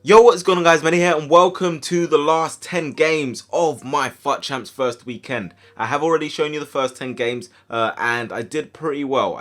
Yo, what's going on guys, Manny here and welcome to the last 10 games of my FUT Champs first weekend. I have already shown you the first 10 games and I did pretty well.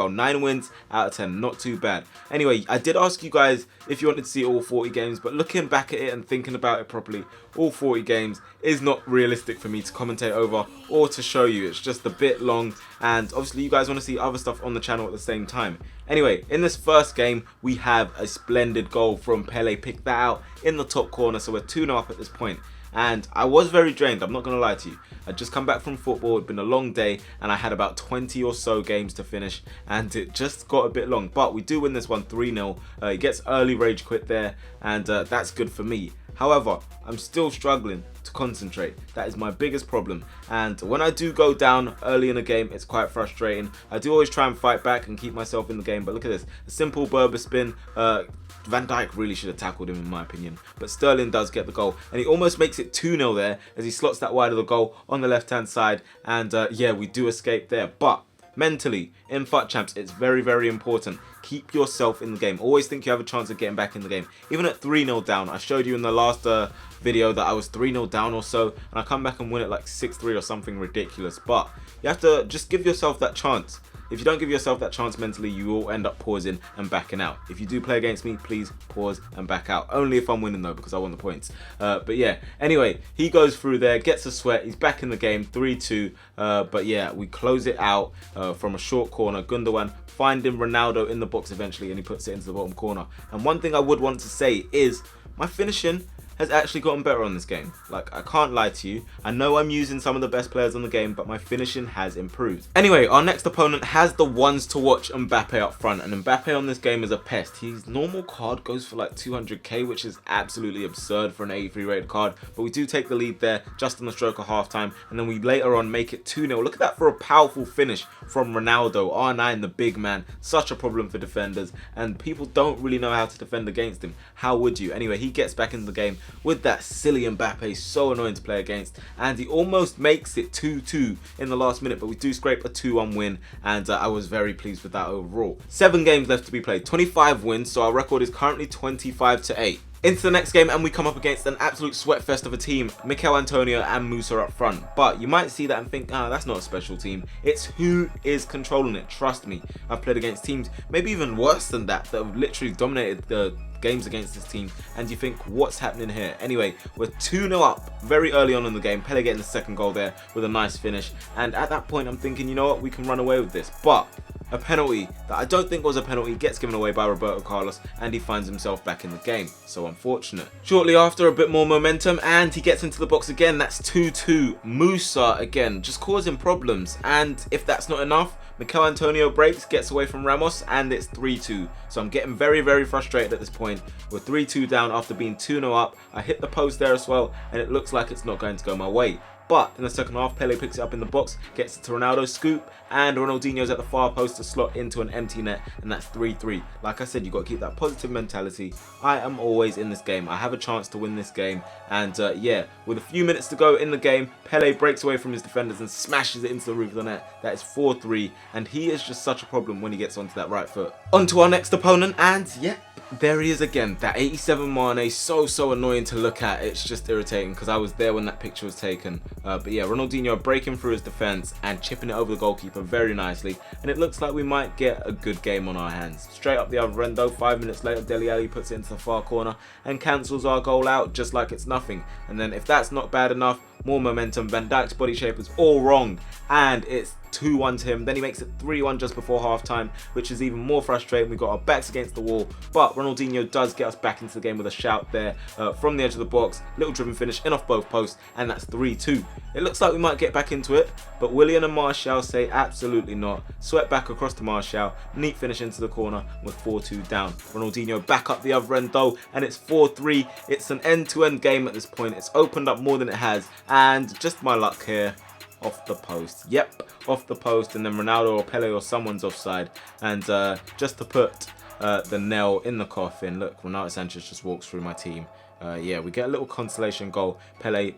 9 wins out of 10, not too bad. Anyway, I did ask you guys if you wanted to see all 40 games, but looking back at it and thinking about it properly, all 40 games is not realistic for me to commentate over or to show you. It's just a bit long and obviously you guys want to see other stuff on the channel at the same time. Anyway, in this first game, we have a splendid goal from Pele. Picked that out in the top corner, so we're 2-0 up at this point. And I was very drained, I'm not going to lie to you. I'd just come back from football, it'd been a long day, and I had about 20 or so games to finish, and it just got a bit long. But we do win this one 3-0. He gets early rage quit there, and that's good for me. However, I'm still struggling to concentrate. That is my biggest problem. And when I do go down early in a game, it's quite frustrating. I do always try and fight back and keep myself in the game. But look at this. A simple Berber spin. Van Dijk really should have tackled him in my opinion. But Sterling does get the goal. And he almost makes it 2-0 there as he slots that wide of the goal on the left-hand side. And yeah, we do escape there. But mentally, in FUT Champs, it's very, very important. Keep yourself in the game. Always think you have a chance of getting back in the game. Even at 3-0 down, I showed you in the last video that I was 3-0 down or so, and I come back and win it like 6-3 or something ridiculous. But you have to just give yourself that chance. If you don't give yourself that chance mentally, you will end up pausing and backing out. If you do play against me, please pause and back out. Only if I'm winning though, because I want the points. But yeah, anyway, he goes through there, gets a sweat. He's back in the game, 3-2. But yeah, we close it out from a short corner. Gundogan finding Ronaldo in the box eventually, and he puts it into the bottom corner. And one thing I would want to say is my finishing has actually gotten better on this game. Like, I can't lie to you. I know I'm using some of the best players on the game, but my finishing has improved. Anyway, our next opponent has the ones to watch Mbappe up front, and Mbappe on this game is a pest. His normal card goes for like 200k, which is absolutely absurd for an 83 rated card, but we do take the lead there just on the stroke of halftime, and then we later on make it 2-0. Look at that for a powerful finish from Ronaldo, R9, the big man. Such a problem for defenders, and people don't really know how to defend against him. How would you? Anyway, he gets back into the game with that silly Mbappe, so annoying to play against, and he almost makes it 2-2 in the last minute, but we do scrape a 2-1 win, and I was very pleased with that overall. 7 games left to be played, 25 wins, so our record is currently 25-8. Into the next game, and we come up against an absolute sweatfest of a team, Mikel Antonio and Musa up front. But you might see that and think, that's not a special team. It's who is controlling it. Trust me, I've played against teams maybe even worse than that have literally dominated the games against this team, and you think, what's happening here? Anyway, we're 2-0 up very early on in the game. Pele getting the second goal there with a nice finish, and at that point I'm thinking, you know what, we can run away with this. But a penalty that I don't think was a penalty gets given away by Roberto Carlos, and he finds himself back in the game. So unfortunate. Shortly after, a bit more momentum, and he gets into the box again. That's 2-2. Musa again, just causing problems. And if that's not enough, Mikel Antonio breaks, gets away from Ramos, and it's 3-2. So I'm getting very, very frustrated at this point. We're 3-2 down after being 2-0 up. I hit the post there as well, and it looks like it's not going to go my way. But in the second half, Pele picks it up in the box, gets it to Ronaldo, scoop, and Ronaldinho's at the far post to slot into an empty net, and that's 3-3. Like I said, you've got to keep that positive mentality. I am always in this game. I have a chance to win this game, and yeah, with a few minutes to go in the game, Pele breaks away from his defenders and smashes it into the roof of the net. That is 4-3, and he is just such a problem when he gets onto that right foot. On to our next opponent, and yeah, there he is again, that 87 Manny, so annoying to look at. It's just irritating because I was there when that picture was taken. But yeah, Ronaldinho breaking through his defense and chipping it over the goalkeeper very nicely, and it looks like we might get a good game on our hands. Straight up the other end though, 5 minutes later, Dele Alli puts it into the far corner and cancels our goal out just like it's nothing. And then if that's not bad enough, more momentum, Van Dijk's body shape is all wrong, and it's 2-1 to him. Then he makes it 3-1 just before half-time, which is even more frustrating. We've got our backs against the wall, but Ronaldinho does get us back into the game with a shout there from the edge of the box. Little driven finish in off both posts, and that's 3-2. It looks like we might get back into it, but Willian and Martial say absolutely not. Sweat back across to Martial, neat finish into the corner with 4-2 down. Ronaldinho back up the other end though, and it's 4-3. It's an end-to-end game at this point. It's opened up more than it has, and just my luck here. Off the post, yep, off the post, and then Ronaldo or Pele or someone's offside, and just to put the nail in the coffin, look, Ronaldo Sanchez just walks through my team, Yeah, we get a little consolation goal. Pele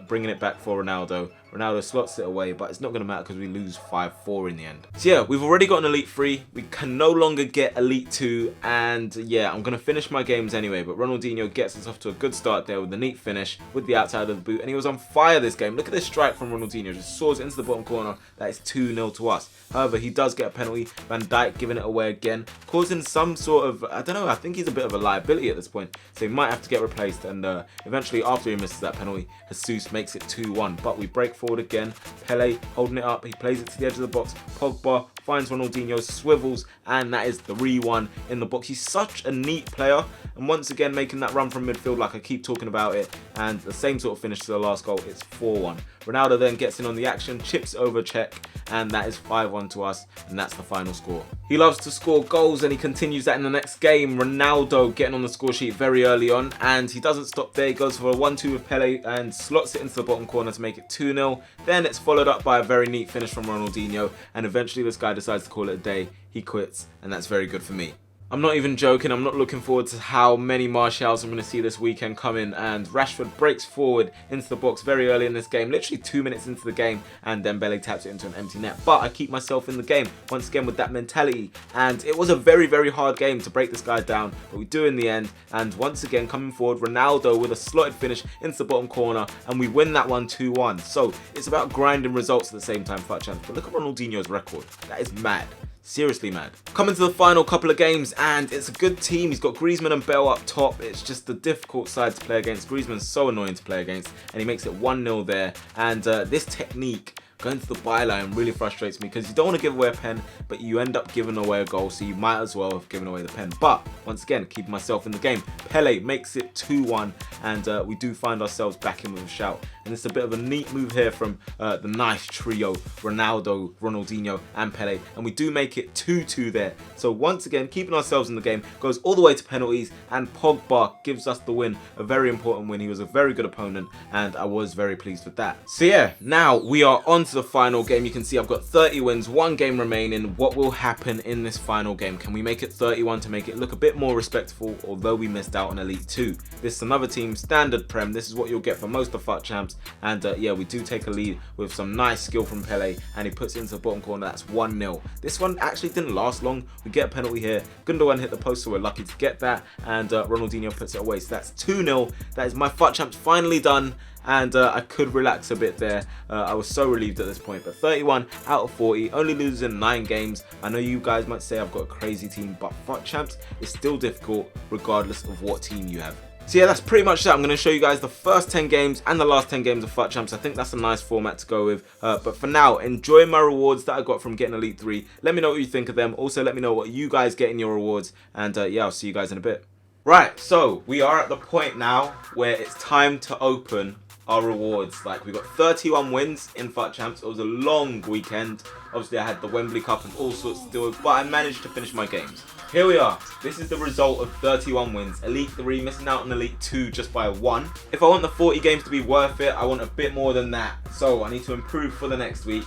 bringing it back for Ronaldo. Ronaldo slots it away, but it's not going to matter because we lose 5-4 in the end. So yeah, we've already got an Elite 3. We can no longer get Elite 2. And yeah, I'm going to finish my games anyway. But Ronaldinho gets us off to a good start there with a neat finish with the outside of the boot. And he was on fire this game. Look at this strike from Ronaldinho. Just soars into the bottom corner. That is 2-0 to us. However, he does get a penalty. Van Dijk giving it away again, causing some sort of, I don't know, I think he's a bit of a liability at this point. So he might have to get replaced. And eventually, after he misses that penalty, Jesus makes it 2-1. But we break forward again. Pele holding it up. He plays it to the edge of the box. Pogba finds Ronaldinho, swivels, and that is 3-1 in the box. He's such a neat player. And once again, making that run from midfield like I keep talking about it. And the same sort of finish to the last goal. It's 4-1. Ronaldo then gets in on the action, chips over Czech, and that is 5-1 to us, and that's the final score. He loves to score goals, and he continues that in the next game. Ronaldo getting on the score sheet very early on, and he doesn't stop there. He goes for a 1-2 with Pele and slots it into the bottom corner to make it 2-0. Then it's followed up by a very neat finish from Ronaldinho, and eventually this guy decides to call it a day. He quits, and that's very good for me. I'm not even joking. I'm not looking forward to how many Martials I'm going to see this weekend come in. And Rashford breaks forward into the box very early in this game, literally 2 minutes into the game, and Dembele taps it into an empty net. But I keep myself in the game once again with that mentality. And it was a very, very hard game to break this guy down, but we do in the end. And once again, coming forward, Ronaldo with a slotted finish into the bottom corner, and we win that one 2-1. So it's about grinding results at the same time, FUT Champs. But look at Ronaldinho's record. That is mad. Seriously mad. Coming to the final couple of games, and it's a good team. He's got Griezmann and Bale up top. It's just a difficult side to play against. Griezmann's so annoying to play against, and he makes it 1-0 there. And this technique, going to the byline, really frustrates me because you don't want to give away a pen, but you end up giving away a goal, so you might as well have given away the pen. But once again, keeping myself in the game. Pele makes it 2-1, and we do find ourselves back in with a shout. And it's a bit of a neat move here from the nice trio, Ronaldo, Ronaldinho, and Pele. And we do make it 2-2 there. So once again, keeping ourselves in the game, goes all the way to penalties, and Pogba gives us the win. A very important win. He was a very good opponent, and I was very pleased with that. So yeah, now we are on to the final game. You can see I've got 30 wins, 1 game remaining. What will happen in this final game? Can we make it 31 to make it look a bit more respectful, although we missed out on Elite 2? This is another team, standard Prem. This is what you'll get for most of FUT Champs. And yeah, we do take a lead with some nice skill from Pele, and he puts it into the bottom corner. That's 1-0. This one actually didn't last long. We get a penalty here. Gundogan hit the post, so we're lucky to get that. And Ronaldinho puts it away. So that's 2-0. That is my FUT Champs finally done. And I could relax a bit there. I was so relieved at this point. But 31 out of 40, only losing 9 games. I know you guys might say I've got a crazy team, but FUT Champs is still difficult regardless of what team you have. So yeah, that's pretty much that. I'm going to show you guys the first 10 games and the last 10 games of FUT Champs. I think that's a nice format to go with. But for now, enjoy my rewards that I got from getting Elite 3. Let me know what you think of them. Also, let me know what you guys get in your rewards. And yeah, I'll see you guys in a bit. Right, so we are at the point now where it's time to open our rewards. Like, we got 31 wins in FUT Champs. It was a long weekend. Obviously, I had the Wembley Cup and all sorts to deal with, but I managed to finish my games. Here we are. This is the result of 31 wins. Elite 3, missing out on Elite 2 just by 1. If I want the 40 games to be worth it, I want a bit more than that. So I need to improve for the next week.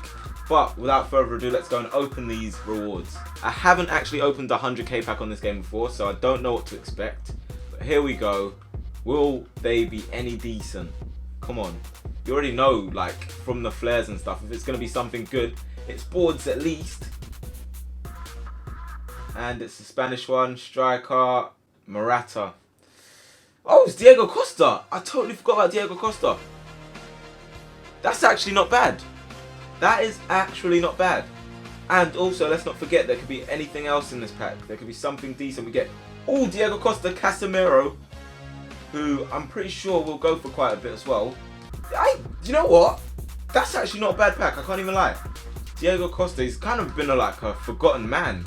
But without further ado, let's go and open these rewards. I haven't actually opened a 100k pack on this game before, so I don't know what to expect. But here we go. Will they be any decent? Come on. You already know, like, from the flares and stuff, if it's going to be something good, it's boards at least. And it's the Spanish one, striker, Morata. Oh, it's Diego Costa. I totally forgot about Diego Costa. That's actually not bad. That is actually not bad. And also, let's not forget, there could be anything else in this pack. There could be something decent. We get, oh, Diego Costa, Casemiro, who I'm pretty sure will go for quite a bit as well. You know what? That's actually not a bad pack. I can't even lie. Diego Costa, he's kind of been like a forgotten man.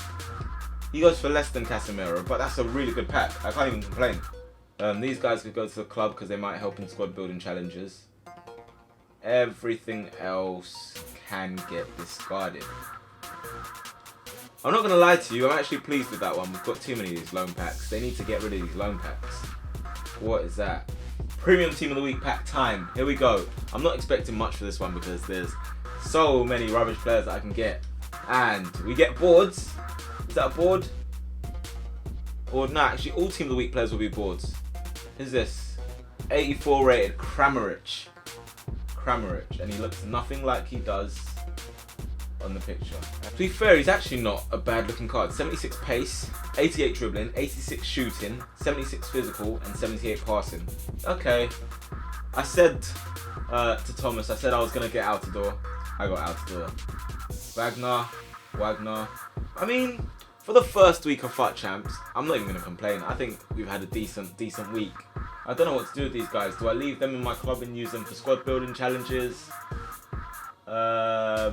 He goes for less than Casemiro, but that's a really good pack. I can't even complain. These guys could go to the club because they might help in squad building challenges. Everything else can get discarded. I'm not going to lie to you, I'm actually pleased with that one. We've got too many of these loan packs. They need to get rid of these loan packs. What is that? Premium Team of the Week pack time. Here we go. I'm not expecting much for this one because there's so many rubbish players that I can get. And we get boards. Is that a board? Or no, actually all Team of the Week players will be boards. Is this? 84 rated Kramaric, and he looks nothing like he does on the picture. To be fair, he's actually not a bad looking card. 76 pace, 88 dribbling, 86 shooting, 76 physical, and 78 passing. Okay. I said to Thomas, I said I was going to get Altidore. I got Altidore. Wagner. I mean, for the first week of FUT Champs, I'm not even going to complain. I think we've had a decent week. I don't know what to do with these guys. Do I leave them in my club and use them for squad building challenges? Why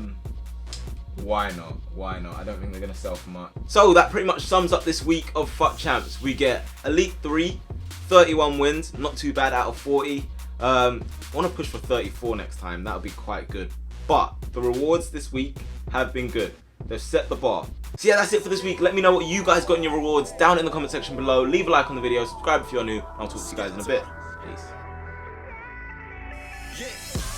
not? I don't think they're going to sell for much. So that pretty much sums up this week of FUT Champs. We get Elite 3, 31 wins, not too bad out of 40. I want to push for 34 next time. That would be quite good. But the rewards this week have been good. They've set the bar. So yeah, that's it for this week. Let me know what you guys got in your rewards down in the comment section below. Leave a like on the video, subscribe if you're new, and I'll talk to you guys in a bit. Peace. Yeah,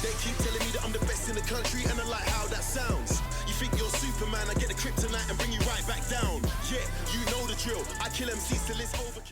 they keep telling me that I'm the best in the country, and I like how that sounds. You think you're Superman, I get the kryptonite and bring you right back down. Yeah, you know the drill. I kill MCs till it's overkill.